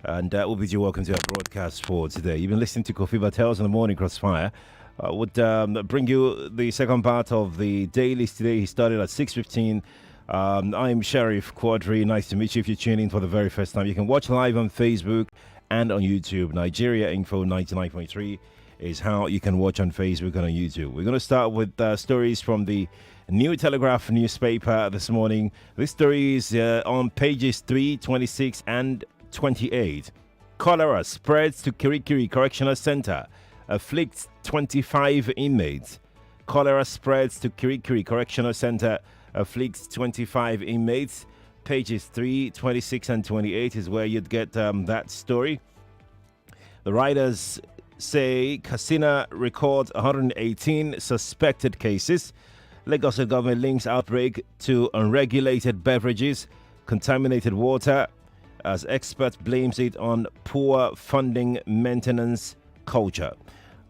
And we'll bid you welcome to our broadcast for today. You've been listening to Kofi Tales in the Morning Crossfire. Would bring you the second part of the Dailies today. He started at 6:15. I'm Sheriff Quadry. Nice to meet you. If you're tuning in for the very first time, you can watch live on Facebook and on YouTube. Nigeria Info 99.3 is how you can watch on Facebook and on YouTube. We're going to start with stories from the New Telegraph newspaper this morning. This story is on pages 3, 26 and 28. Cholera spreads to Kirikiri Correctional Center, afflicts 25 inmates. Cholera spreads to Kirikiri Correctional Center, afflicts 25 inmates. Pages 3, 26 and 28 is where you'd get that story. The writers say Katsina records 118 suspected cases. Lagos government links outbreak to unregulated beverages, contaminated water, as expert blames it on poor funding maintenance culture.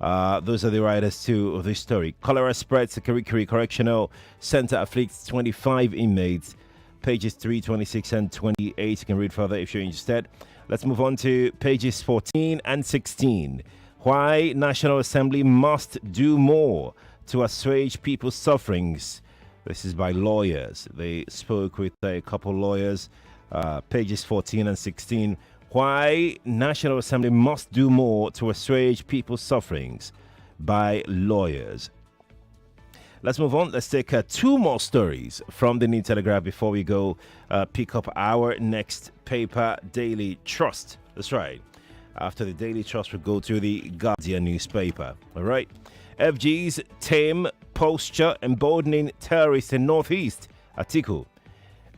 Those are the writers to this story. Cholera spreads to Kirikiri Correctional Center, afflicts 25 inmates. Pages 3, 26 and 28. You can read further if you're interested. Let's move on to pages 14 and 16. Why National Assembly must do more to assuage people's sufferings. This is by lawyers. They spoke with a couple lawyers. Pages 14 and 16. Why National Assembly must do more to assuage people's sufferings, by lawyers. Let's move on. Let's take two more stories from the New Telegraph before we go pick up our next paper, Daily Trust. That's right. After the Daily Trust, we'll go to the Guardian newspaper. All right. FG's tame posture emboldening terrorists in Northeast. Article.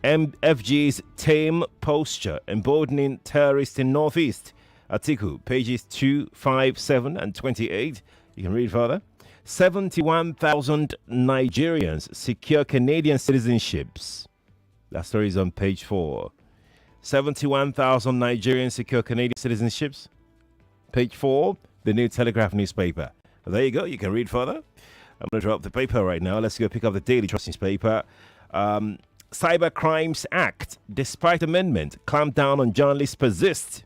FG's tame posture emboldening terrorists in Northeast. Article. Pages 2, 5, 7 and 28. You can read further. 71,000 Nigerians secure Canadian citizenships. That story is on page 4. 71,000 Nigerians secure Canadian citizenships. Page 4, the New Telegraph newspaper. There you go. You can read further. I'm going to drop the paper right now. Let's go pick up the Daily Trust newspaper. Cyber Crimes Act, despite amendment, clamp down on journalists persist.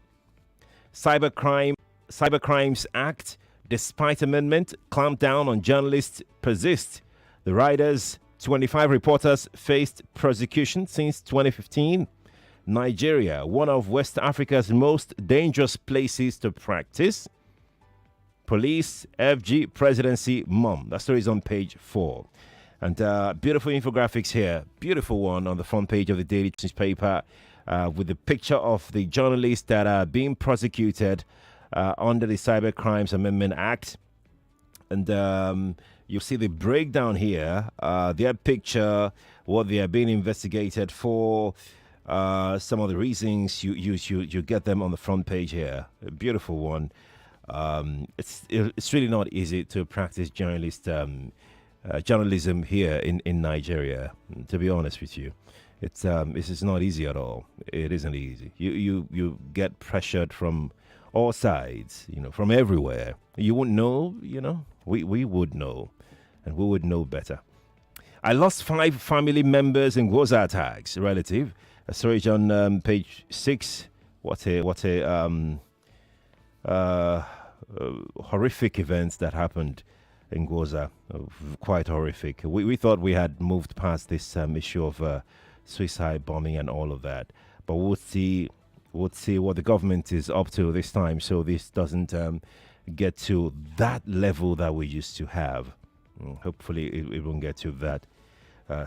Cyber Crimes Act, despite amendment, clamp down on journalists persist. The writers, 25 reporters faced prosecution since 2015. Nigeria, one of West Africa's most dangerous places to practice. Police, FG, presidency, mom. That story is on page 4. And beautiful infographics here. Beautiful one on the front page of the Daily newspaper with the picture of the journalists that are being prosecuted under the Cyber Crimes Amendment Act. And you'll see the breakdown here. Their picture, what they are being investigated for, some of the reasons. You get them on the front page here. A beautiful one. It's really not easy to practice journalism here in Nigeria, to be honest with you. It's not easy at all. It isn't easy. You get pressured from all sides, from everywhere. You wouldn't know, we would know, and we would know better. I lost 5 family members in Gwoza attacks. Relative. A story on page 6. What a horrific events that happened in Gwoza. Quite horrific. We thought we had moved past this issue of suicide bombing and all of that, but we'll see what the government is up to this time, so this doesn't get to that level that we used to have. Hopefully it won't get to that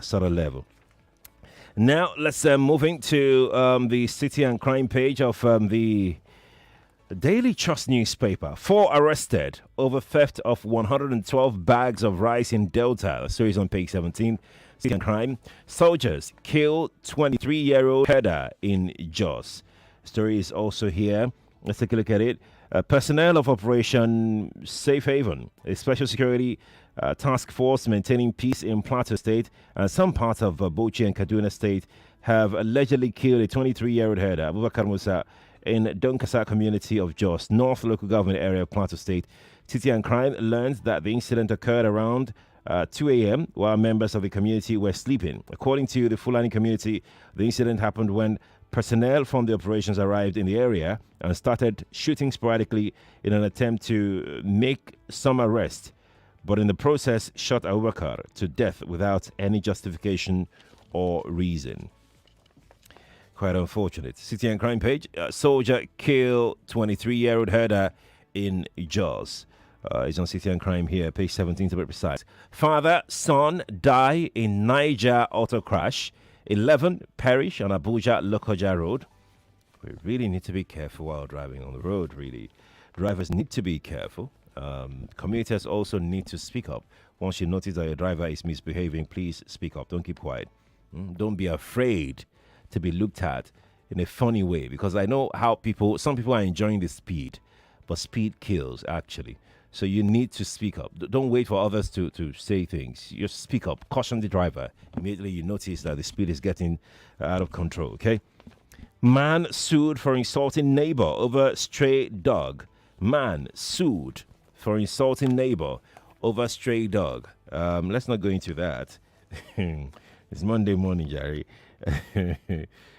sort of level. Now let's moving to the city and crime page of the Daily Trust newspaper. 4 arrested over theft of 112 bags of rice in Delta. The story is on page 17. City and crime. Soldiers kill 23-year-old herder in Jos. Story is also here. Let's take a look at it. Personnel of Operation Safe Haven, a special security task force maintaining peace in Plateau State and some parts of Bauchi and Kaduna State, have allegedly killed a 23-year-old herder, Abubakar Musa, in Donkasa community of Jos, North Local Government Area of Plateau State. City and Crime learned that the incident occurred around 2 a.m. while members of the community were sleeping. According to the Fulani community, the incident happened when Personnel from the operations arrived in the area and started shooting sporadically in an attempt to make some arrests, but in the process shot Abubakar to death without any justification or reason. Quite unfortunate. City and Crime page. Soldier kill 23-year-old herder in Jos. It's on City and Crime here, page 17 to be precise. Father, son die in Niger auto crash. 11 perish on Abuja Lokoja Road. We really need to be careful while driving on the road, really. Drivers need to be careful. Commuters also need to speak up. Once you notice that your driver is misbehaving, please speak up. Don't keep quiet. Don't be afraid to be looked at in a funny way, because I know how some people are enjoying the speed, but speed kills, actually. So you need to speak up. Don't wait for others to say things. Just speak up. Caution the driver. Immediately you notice that the speed is getting out of control, okay? Man sued for insulting neighbor over stray dog. Man sued for insulting neighbor over stray dog. Let's not go into that. It's Monday morning, Jerry.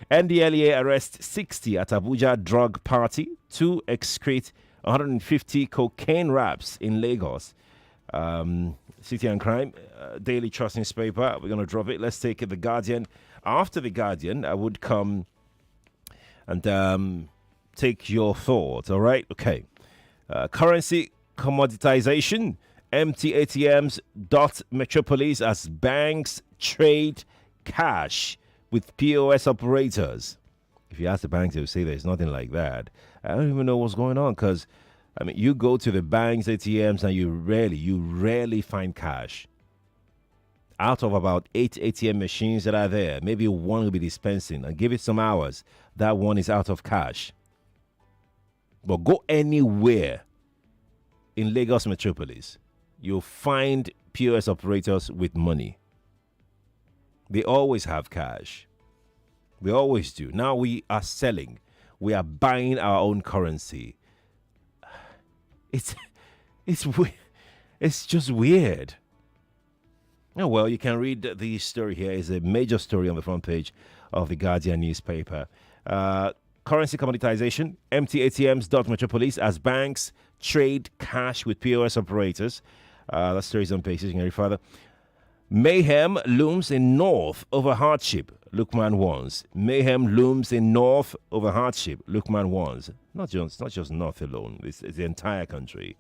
NDLEA arrests 60 at Abuja drug party. 2 excrete 150 cocaine wraps in Lagos. City and Crime, Daily Trust newspaper. We're going to drop it. Let's take it. The Guardian. After The Guardian, I would come and take your thoughts. All right? Okay. Currency commoditization. Empty ATMs dot metropolis as banks trade cash with POS operators. If you ask the banks, they'll say there's nothing like that. I don't even know what's going on, because I mean, you go to the bank's ATMs and you rarely find cash. Out of about 8 ATM machines that are there, maybe one will be dispensing, and give it some hours, that one is out of cash. But go anywhere in Lagos metropolis, you'll find POS operators with money. They always have cash. They always do. Now we are selling. We are buying our own currency. It's just weird. Oh, well, you can read the story here. It's a major story on the front page of the Guardian newspaper. Currency commoditization, empty ATMs dot metropolis as banks trade cash with POS operators. That story is on page 6. You can read further. Mayhem looms in North over hardship, Lukman warns. Mayhem looms in North over hardship, Lukman warns. Not just North alone. It's the entire country.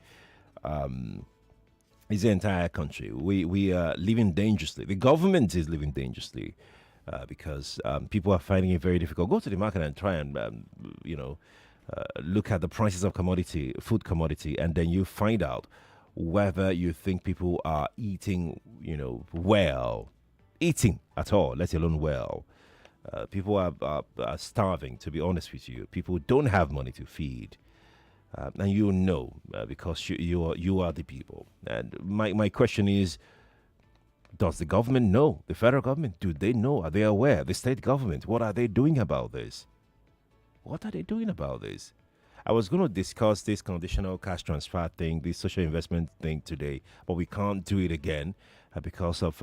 It's the entire country. We are living dangerously. The government is living dangerously because people are finding it very difficult. Go to the market and try and look at the prices of food commodity, and then you find out whether you think people are eating, eating at all, let alone well. People are starving, to be honest with you. People don't have money to feed. And because you are the people. And my question is, does the government know? The federal government, do they know? Are they aware? The state government, what are they doing about this? What are they doing about this? I was going to discuss this conditional cash transfer thing, this social investment thing today, but we can't do it again because of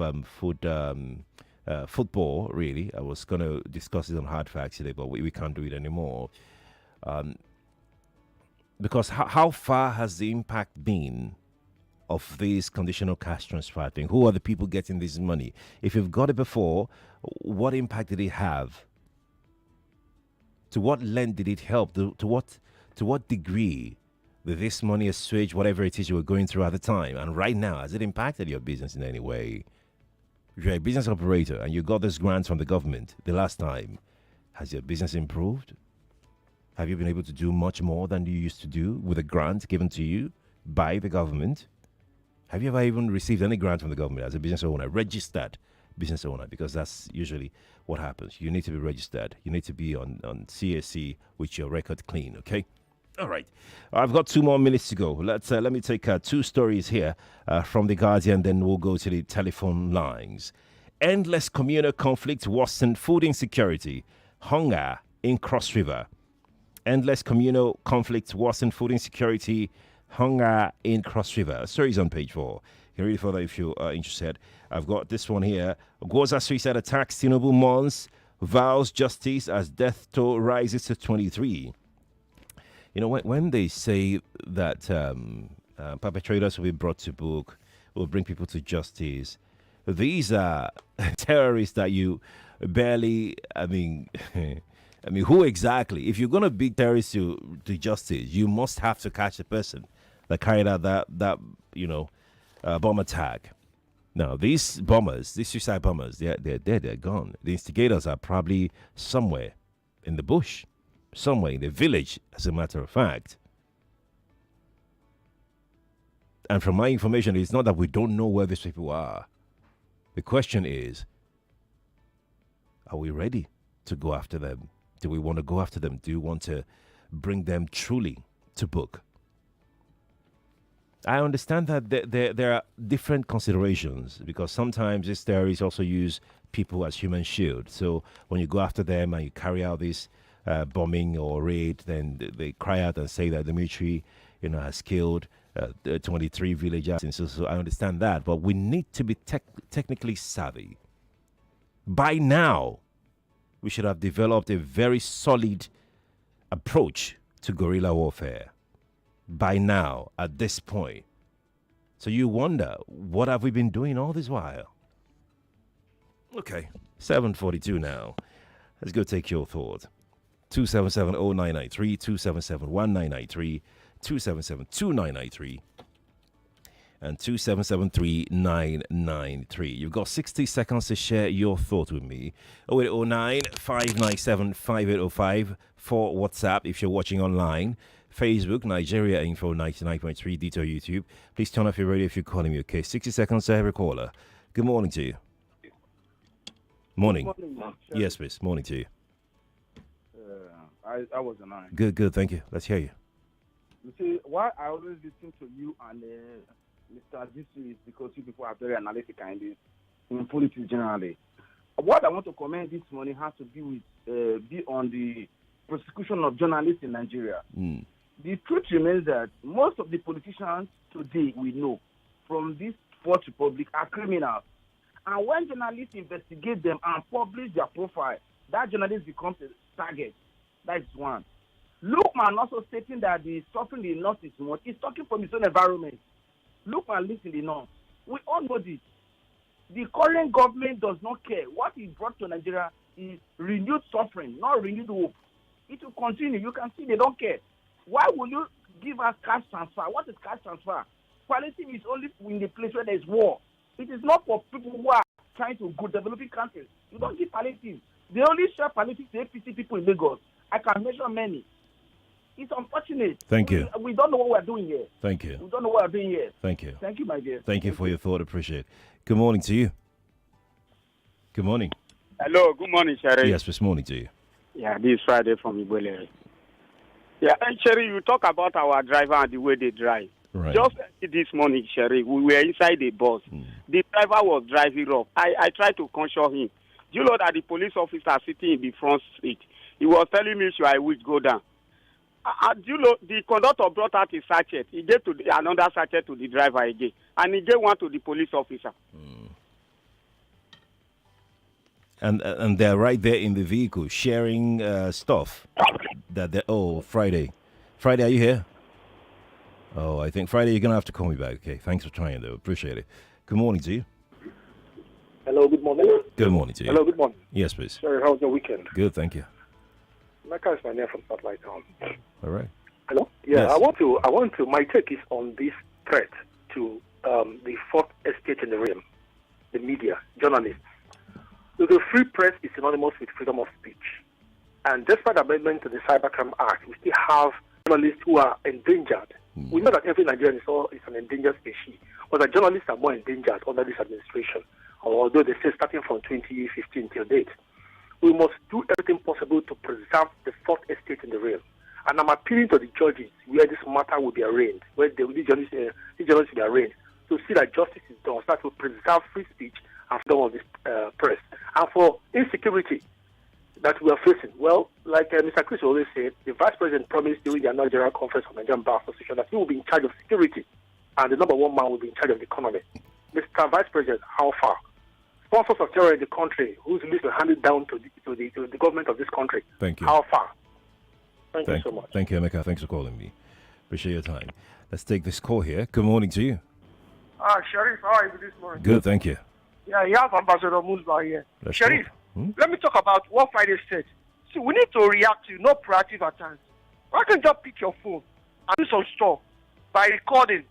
football, really. I was going to discuss it on Hard Facts today, but we can't do it anymore. Because how far has the impact been of this conditional cash transfer thing? Who are the people getting this money? If you've got it before, what impact did it have? To what length did it help? To what degree did this money assuage whatever it is you were going through at the time? And right now, has it impacted your business in any way? If you're a business operator and you got this grant from the government the last time, has your business improved? Have you been able to do much more than you used to do with a grant given to you by the government? Have you ever even received any grant from the government as a business owner, registered business owner? Because that's usually what happens. You need to be registered. You need to be on CAC with your record clean, okay? All right. I've got 2 more minutes to go. Let me take 2 stories here from The Guardian, then we'll go to the telephone lines. Endless communal conflict worsened food insecurity. Hunger in Cross River. Endless communal conflict worsened food insecurity. Hunger in Cross River. Story is on page 4. You can read it further if you're interested. I've got this one here. Gwoza suicide attacks Tinubu months vows justice as death toll rises to 23. You know, when they say that perpetrators will be brought to book, will bring people to justice, these are terrorists that you barely, I mean, I mean, who exactly? If you're going to be terrorists to justice, you must have to catch the person that carried out that bomb attack. Now, these bombers, these suicide bombers, they're dead, they're gone. The instigators are probably somewhere in the bush, somewhere in the village, as a matter of fact. And from my information, it's not that we don't know where these people are. The question is, are we ready to go after them? Do we want to go after them? Do you want to bring them truly to book? I understand that there are different considerations because sometimes these terrorists also use people as human shield. So when you go after them and you carry out this bombing or raid, then they cry out and say that the military, has killed 23 villagers. And so I understand that, but we need to be technically savvy. By now, we should have developed a very solid approach to guerrilla warfare. By now, at this point. So you wonder, what have we been doing all this while? Okay, 7:42 now. Let's go take your thought. 277-0993, 277-1993, 277-2993, and 277-3993. You've got 60 seconds to share your thought with me. 0809-597-5805 for WhatsApp if you're watching online. Facebook, Nigeria Info 99.3, Dito YouTube. Please turn off your radio if you're calling me, okay? 60 seconds to every caller. Good morning to you. Morning. Good morning, yes, please. Morning to you. I was annoyed. Good, thank you. Let's hear you. You see, why I always listen to you and Mr. GC is because you people are very analytical in politics generally. What I want to comment this morning has to do with be on the prosecution of journalists in Nigeria. The truth remains that most of the politicians today we know from this Fourth Republic are criminals. And when journalists investigate them and publish their profile, that journalist becomes a target. That's one. Lookman also stating that the suffering in the North is much. He's talking from his own environment. Lookman lives in the North. We all know this. The current government does not care. What he brought to Nigeria is renewed suffering, not renewed hope. It will continue. You can see they don't care. Why will you give us cash transfer? What is cash transfer? Palliative is only in the place where there is war. It is not for people who are trying to go developing countries. You don't give palliative. They only share palliative to APC people in Lagos. I can measure many. It's unfortunate. Thank you. We don't know what we're doing here. Thank you. We don't know what we're doing here. Thank you. Thank you, my dear. Thank you for your thought. Appreciate it. Good morning to you. Good morning. Hello, good morning, Sherry. Yes, this morning to you. Yeah, this is Friday from Ibole. Yeah, and Sherry, you talk about our driver and the way they drive. Right. Just this morning, Sherry, we were inside the bus. The driver was driving rough. I tried to console him. Do you know that the police officer sitting in the front seat, he was telling me, I will go down. Do you know, the conductor brought out his sachet. He gave another sachet to the driver again. And he gave one to the police officer. And they're right there in the vehicle sharing stuff. Friday. Friday, are you here? Oh, I think Friday you're going to have to call me back. Okay, thanks for trying, though. Appreciate it. Good morning to you. Hello, good morning. Good morning to you. Hello, good morning. Yes, please. Sorry, how's your weekend? Good, thank you. Mecca is my name from Spotlight Town. All right. Hello? Yeah, Yes. I want to, my take is on this threat to the fourth estate in the realm, the media, journalists. So the free press is synonymous with freedom of speech. And despite the amendment to the Cybercrime Act, we still have journalists who are endangered. We know that every Nigerian is an endangered species, but the journalists are more endangered under this administration, although they say starting from 2015 till date. We must do everything possible to preserve the fourth estate in the realm. And I'm appealing to the judges where this matter will be arraigned, where the journalists will be arraigned, to see that justice is done, so that will preserve free speech and freedom of the press. And for insecurity that we are facing, well, like Mr. Chris always said, the Vice President promised during the annual General Conference of Nigerian Bar Association that he will be in charge of security, and the number one man will be in charge of the economy. Mr. Vice President, how far? sponsors of terror in the country whose list will hand it down to the government of this country. Thank you. How far? Thank you so much. Thank you, Emeka. Thanks for calling me. Appreciate your time. Let's take this call here. Good morning to you. Sharif, how are you this morning? Good, thank you. Yeah, you have Ambassador Musba here. Let's Sharif, go. let me talk about what Friday said. See, we need to react to not proactive attacks. Why can't you just pick your phone and do some stuff by recording?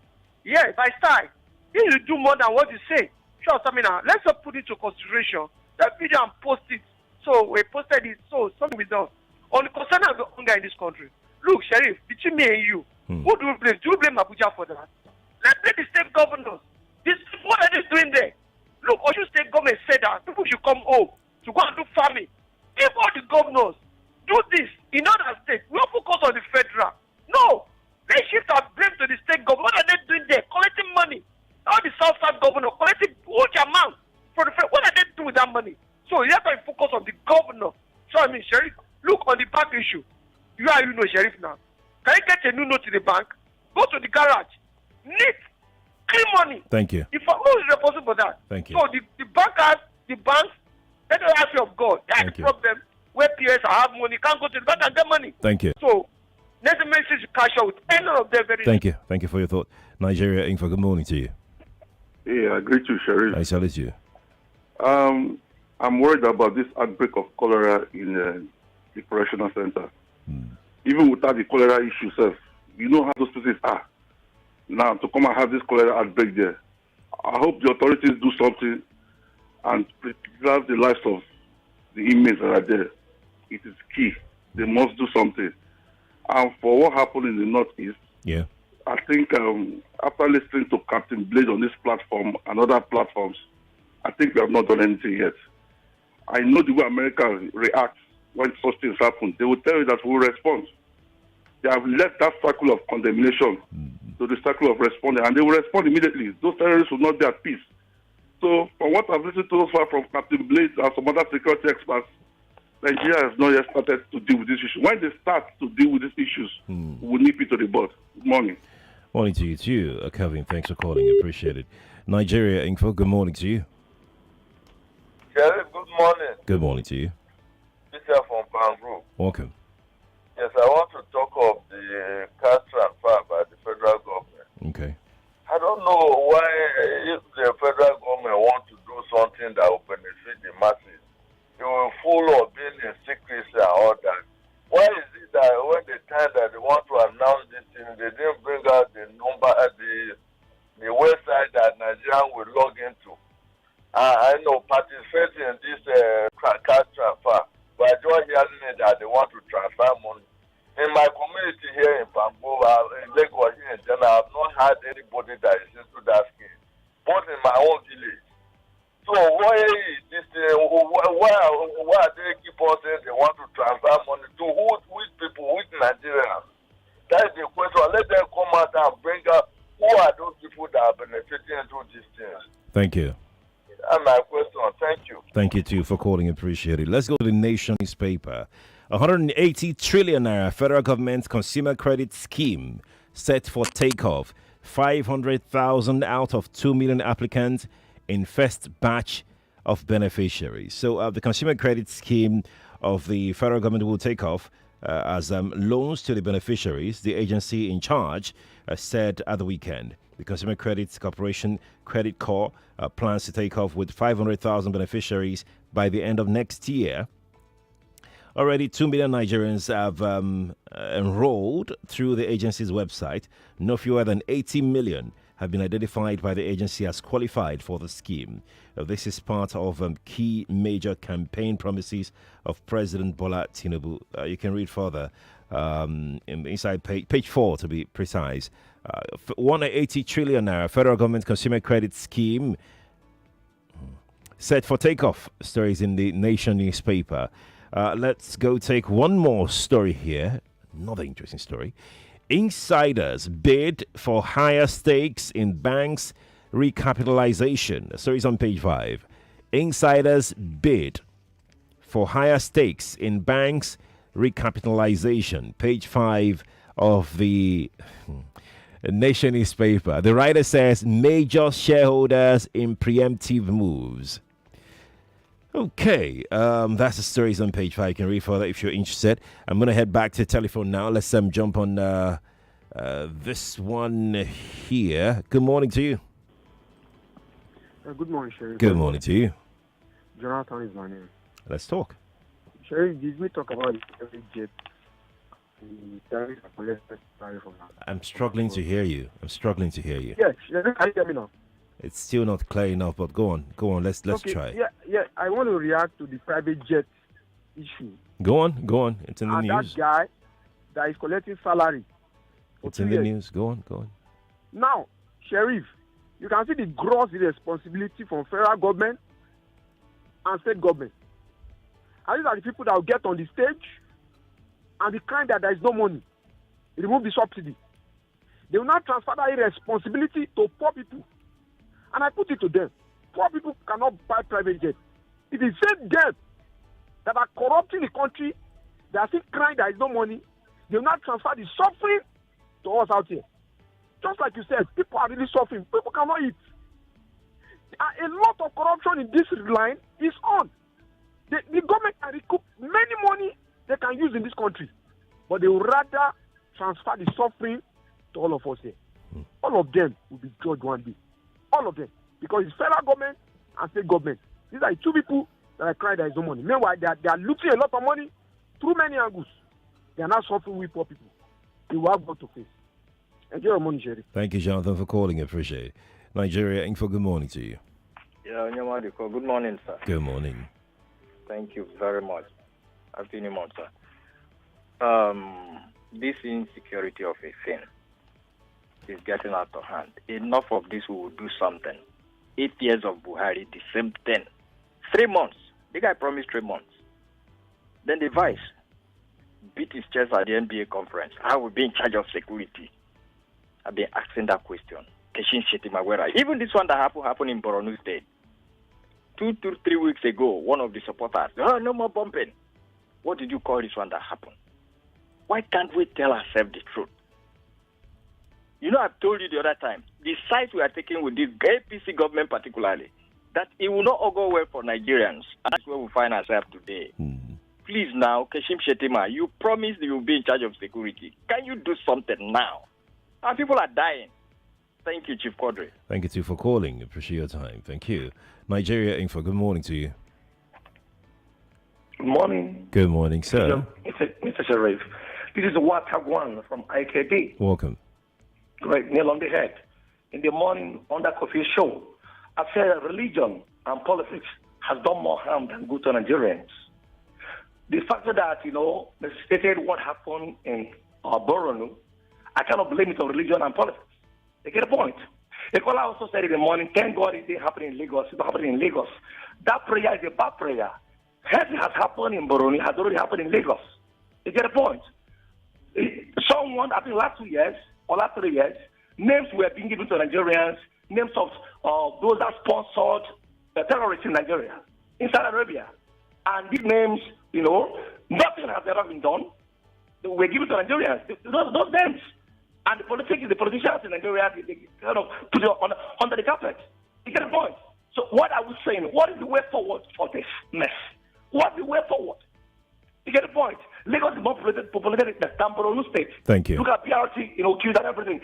Yeah, by style. If you do more than what you say, sure, Samina, let's just put it to consideration. That video and post it. So we posted it, so something we done. On the concern of the hunger in this country. Look, Sheriff, between me and you, who do we blame? Do we blame Abuja for that? Let's blame the state governors. What are they doing there? Look, Osun State government said that people should come home to go and do farming. If all the governors do this in other states, we don't focus on the federal. No, they shift our blame to the state government. What are they doing there? Collecting money. All the South governor collecting huge amount for the federal. What are they doing with that money? So you have to focus on the governor. So I mean, Sheriff, look on the bank issue. You know, Sheriff now. Can you get a new note to the bank? Go to the garage. Neat. Clean money. Thank you. Who is responsible for that? Thank you. So the banks, let the ask of God. That's the problem where PS have money, can't go to the bank and get money. Thank you. So, next message to cash out. Any of them very Thank you. Thank you for your thought. Nigeria Info, good morning to you. Yeah, I greet you, Sheriff. I salute you. I'm worried about this outbreak of cholera in the correctional center. Even without the cholera issue, sir, you know how those places are. Now, to come and have this cholera outbreak there, I hope the authorities do something and preserve the lives of the inmates that are there. It is key. They must do something. And for what happened in the Northeast, I think after listening to Captain Blade on this platform and other platforms, I think we have not done anything yet. I know the way America reacts when such things happen. They will tell you that we will respond. They have left that circle of condemnation to the circle of responding, and they will respond immediately. Those terrorists will not be at peace. So, from what I've listened to so far from Captain Blade and some other security experts, Nigeria has not yet started to deal with this issue. When they start to deal with these issues, we'll nip it to the bud. Good morning. Morning to you too, Kevin. Thanks for calling. Appreciate it. Nigeria Info, good morning to you. Sheriff, good morning. Good morning to you. This is from Bangru. Welcome. Yes, I want to talk of the cash transfer by the federal government. Okay. I don't know why, if the federal government want to do something that will benefit the masses, they will full of being in secrecy and all that. Why is it that when the time that they want to announce this thing, they didn't bring out the number at the website that Nigerian will log into? I know participating in this cash transfer, but I just hearing it that they want to transfer money. In my community here in Bamboo, in Lagos, here in general, I have not had anybody that is into that scheme, both in my own village. So why is this thing, why they keep on saying they want to transfer money to who, which people, which Nigerians? That is the question. Let them come out and bring up who are those people that are benefiting through these things. Thank you. That's my question. Thank you. Thank you too for calling. Appreciate it. Let's go to the Nation newspaper. 180 trillion naira federal government consumer credit scheme set for takeoff. 500,000 out of 2 million applicants in first batch of beneficiaries. So the consumer credit scheme of the federal government will take off as loans to the beneficiaries. The agency in charge said at the weekend. The Consumer Credit Corporation Credit Corps plans to take off with 500,000 beneficiaries by the end of next year. Already 2 million Nigerians have enrolled through the agency's website. No fewer than 80 million have been identified by the agency as qualified for the scheme. This is part of key major campaign promises of President Bola Tinubu. You can read further inside page 4 to be precise. 180 trillion naira federal government consumer credit scheme set for takeoff. Stories in the Nation newspaper. Let's go take one more story here. Another interesting story. Insiders bid for higher stakes in banks recapitalization. The story is on page 5. Insiders bid for higher stakes in banks recapitalization. Page 5 of the Nation newspaper. The writer says major shareholders in preemptive moves. Okay, that's the stories on page 5. You can read further if you're interested. I'm going to head back to the telephone now. Let's jump on this one here. Good morning to you. Good morning, Sheriff. Good morning to you. Jonathan is my name. Let's talk. Sheriff, did we talk about the private jet? The tariff and collected tariff from now? I'm struggling to hear you. Yes, Sheriff, can you hear me now? It's still not clear enough, but go on. Let's okay, try. Yeah. I want to react to the private jet issue. Go on. It's in the And news. that guy that is collecting salary. It's in the news. Go on. Now, Sheriff, you can see the gross responsibility from federal government and state government. And these are the people that will get on the stage and the kind that there is no money. Remove the subsidy. They will not transfer that responsibility to poor people. And I put it to them. Poor people cannot buy private jets. It is same them that are corrupting the country. They are still crying there is no money. They will not transfer the suffering to us out here. Just like you said, people are really suffering. People cannot eat. A lot of corruption in this line is on. The government can recoup many money they can use in this country. But they would rather transfer the suffering to all of us here. All of them will be judged one day. All of them. Because it's federal government and state government. These are the two people that are crying there is no money. Meanwhile, they are looting a lot of money through many angles. They are not suffering with poor people. They will have got to face. Enjoy your money, Jerry. Thank you, Jonathan, for calling. I appreciate it. Nigeria Info, good morning to you. Yeah, good morning, sir. Good morning. Thank you very much. Happy New Month, sir. This insecurity of a thing is getting out of hand. Enough of this, we will do something. 8 years of Buhari, the same thing. 3 months. The guy promised 3 months. Then the vice beat his chest at the NBA conference. I will be in charge of security. I've been asking that question. Keshin Shetima, where are you? Even this one that happened in Borno State. 2 to 3 weeks ago, one of the supporters, no more bumping. What did you call this one that happened? Why can't we tell ourselves the truth? You know, I've told you the other time, the sides we are taking with this APC government particularly, that it will not all go well for Nigerians. And that's where we find ourselves today. Please now, Kashim Shetima, you promised you will be in charge of security. Can you do something now? Our people are dying. Thank you, Chief Quadry. Thank you, too, for calling. Appreciate your time. Thank you. Nigeria Info, good morning to you. Good morning. Good morning, sir. Mr. Sheriff. This is Watagwan from IKD. Welcome. Great, nail on the head. In the morning on that coffee show, I said religion and politics has done more harm than good to Nigerians. The fact that, they stated what happened in Borno, I cannot blame it on religion and politics. They get a point. The caller also said in the morning, thank God it didn't happen in Lagos. It's not happening in Lagos. That prayer is a bad prayer. It has happened in Borno. It has already happened in Lagos. You get a point. Someone, I think last 2 years or last 3 years, names were being given to Nigerians, names of those that sponsored the terrorists in Nigeria, in Saudi Arabia. And these names, nothing has ever been done. They were given to Nigerians. Those names. And the politicians in Nigeria, they kind of put it under the carpet. You get the point? So what are we saying? What is the way forward for this mess? What's the way forward? You get the point? Lagos is more populated than Borno State. Thank you. Look at PRT, queues and everything.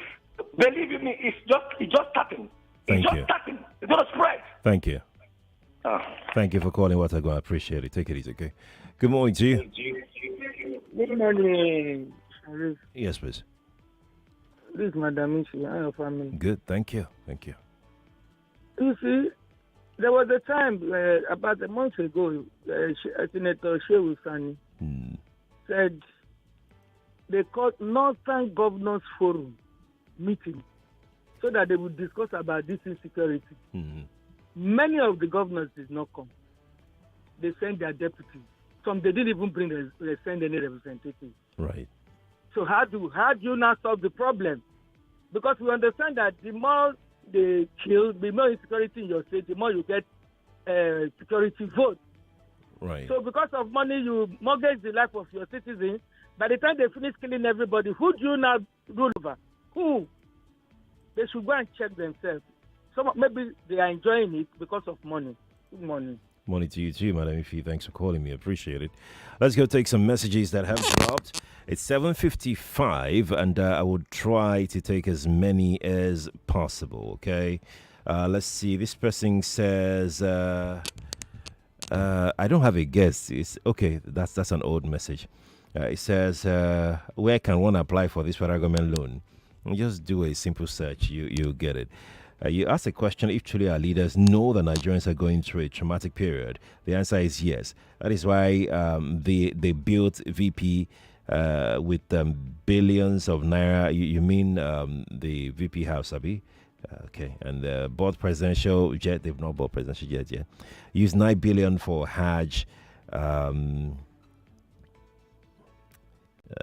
Believe you me, it's just starting. Thank it's you. just starting. It's going to spread. Thank you. Thank you for calling Watago. I appreciate it. Take it easy, okay? Good morning to you. Good morning, Sheriff. Yes, please. This is Madam Ishi and your family. Good. Thank you. You see, there was a time about a month ago, Senator Shehu Sani said they called Northern Governors Forum meeting so that they would discuss about this insecurity. Many of the governors did not come. They sent their deputies. Some they didn't even send any representatives. Right. So how do you now solve the problem? Because we understand that the more they kill, the more insecurity in your state, the more you get security votes. Right. So because of money, you mortgage the life of your citizens. By the time they finish killing everybody, who do you now rule over? Who? They should go and check themselves. Maybe they are enjoying it because of money. Good morning. Morning to you too, Madam Ife. Thanks for calling me. Appreciate it. Let's go take some messages that have dropped. It's 7:55, and I will try to take as many as possible. Okay. Let's see. This person says, "I don't have a guess." It's okay. That's an old message. It says, "Where can one apply for this federal government loan?" And just do a simple search. You'll get it. You asked a question, if truly our leaders know that Nigerians are going through a traumatic period. The answer is yes. That is why they built VP with billions of naira. You mean the VP house, Abi? Okay. And bought presidential jet. They've not bought presidential jet yet. Used 9 billion for Hajj.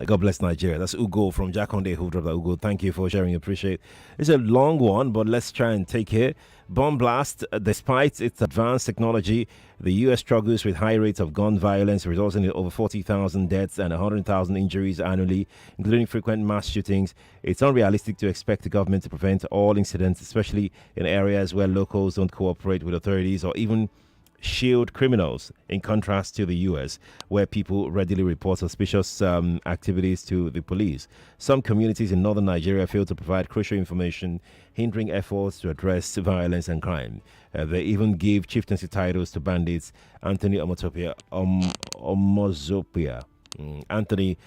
God bless Nigeria. That's Ugo from Jakonde who dropped that. Ugo, thank you for sharing. Appreciate. It's a long one, but let's try and take it. Bomb blast. Despite its advanced technology, the U.S. struggles with high rates of gun violence, resulting in over 40,000 deaths and 100,000 injuries annually, including frequent mass shootings. It's unrealistic to expect the government to prevent all incidents, especially in areas where locals don't cooperate with authorities or even shield criminals, in contrast to the U.S., where people readily report suspicious activities to the police. Some communities in northern Nigeria fail to provide crucial information, hindering efforts to address violence and crime. They even give chieftaincy titles to bandits. Anthony Omozopia. Anthony,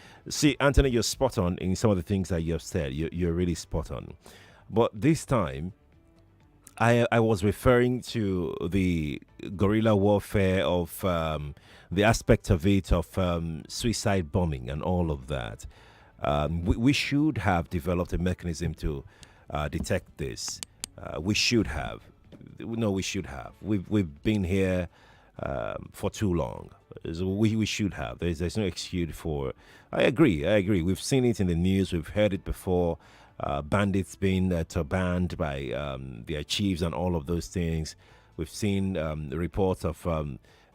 you're spot on in some of the things that you have said. You're really spot on. But this time, I was referring to the guerrilla warfare of the aspect of it of suicide bombing and all of that. We should have developed a mechanism to detect this. We should have. No, we should have. We've been here for too long. So we should have. There's no excuse for. I agree. We've seen it in the news. We've heard it before. Bandits being banned by their chiefs and all of those things. We've seen reports of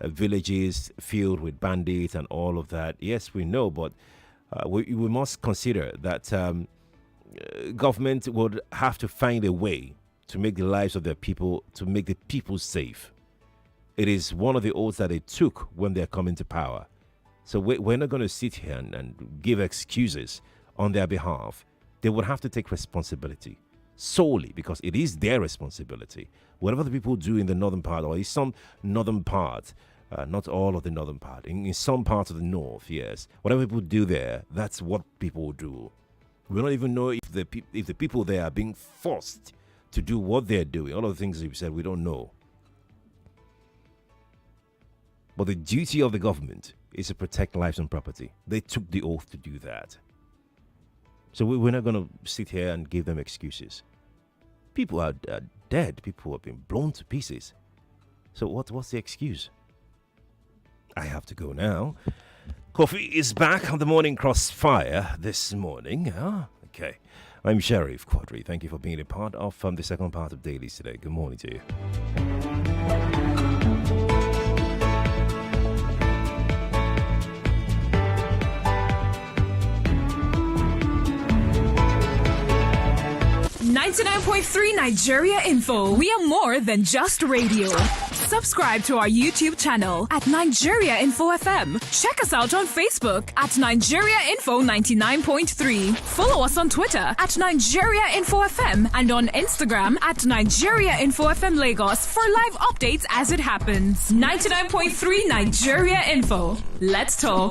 villages filled with bandits and all of that. Yes, we know, but we must consider that government would have to find a way to make the lives of their people, to make the people safe. It is one of the oaths that they took when they're coming to power. So we're not going to sit here and give excuses on their behalf. They would have to take responsibility solely because it is their responsibility. Whatever the people do in the northern part, or in some northern part, not all of the northern part, in some parts of the north, yes, whatever people do there, that's what people will do. We don't even know if the people there are being forced to do what they're doing. All of the things you said, we don't know. But the duty of the government is to protect lives and property. They took the oath to do that. So we're not going to sit here and give them excuses. People are dead. People have been blown to pieces. So what's the excuse? I have to go now. Coffee is back on the Morning Crossfire this morning. Okay. I'm Sheriff Quadry. Thank you for being a part of the second part of Dailies today. Good morning to you. 99.3 Nigeria Info. We are more than just radio. Subscribe to our YouTube channel at Nigeria Info FM. Check us out on Facebook at Nigeria Info 99.3. Follow us on Twitter at Nigeria Info FM and on Instagram at Nigeria Info FM Lagos for live updates as it happens. 99.3 Nigeria Info. Let's talk.